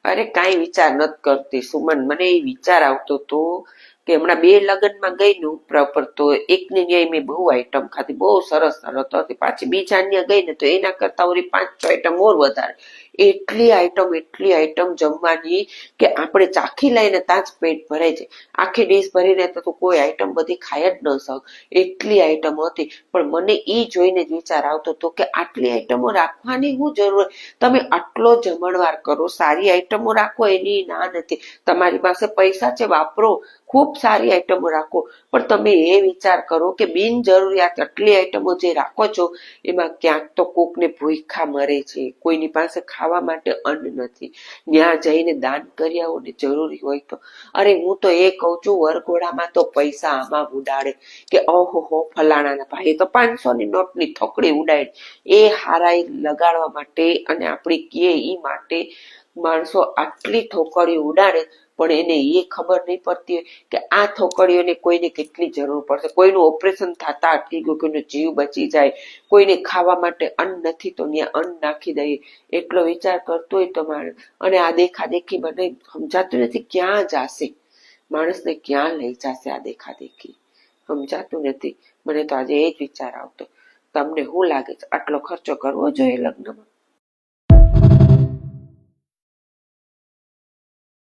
અરે કાંઈ વિચાર નથી કરતી સુમન. મને એ વિચાર આવતો હતો કે હમણાં બે લગ્નમાં ગઈ ને ઉપરા ઉપર, તો એકની ન્યાય મેં બહુ આઈટમ ખાધી, બહુ સરસ સરસ હતી. પાછી બીજા ન્યા ગઈ ને તો એના કરતા ઓલી 5-6 આઈટમ ઓર વધારે. એટલી આઈટમ જમવાની કે આપણે ચાખી લઈને ત્યાં જ પેટ ભરાય છે. આખી ડીશ ભરીને તો કોઈ આઈટમ બધી ખાઈ જ ન શક, એટલી આઈટમ હતી. પણ મને એ જોઈને જ વિચાર આવતો હતો કે આટલી આઈટમો રાખવાની શું જરૂર? તમે આટલો જમણવાર કરો, સારી આઈટમો રાખો, એની ના નથી. તમારી પાસે પૈસા છે, વાપરો, ખૂબ સારી આઈટમો રાખો. પણ તમે એ વિચાર કરો કે બિનજરૂરિયાત આટલી આઈટમો જે રાખો છો એમાં ક્યાંક તો કોકને ભૂખા મરે છે, કોઈની પાસે ખાવા માટે અન્ન નથી. ત્યાં જઈને દાન કરી આવો ને જરૂરી હોય તો. અરે હું તો એ કહું છું, વરઘોડામાં તો પૈસા આમાં ઉડાડે કે ઓહો ફલાણાના ભાઈએ તો 500ની નોટની થોકડી ઉડાડી. એ હારાઈ લગાડવા માટે અને આપણી કે ઈ માટે માણસો આટલી થોકડીઓ ઉડાડે, પણ એને એ ખબર નહીં પડતી હોય કે આ થોકડીઓને કોઈને કેટલી જરૂર પડશે. કોઈનું ઓપરેશન થતા અટકી ગયું, કોઈનો જીવ બચી જાય, કોઈને ખાવા માટે અન્ન નથી તો ત્યાં અન્ન નાખી દઈએ, એટલો વિચાર કરતો હોય તો માણસ. અને આ દેખાદેખી મને સમજાતું નથી ક્યાં જાશે, માણસને ક્યાં લઈ જશે આ દેખાદેખી, સમજાતું નથી. મને તો આજે એ જ વિચાર આવતો. તમને શું લાગે છે, આટલો ખર્ચો કરવો જોઈએ લગ્નમાં?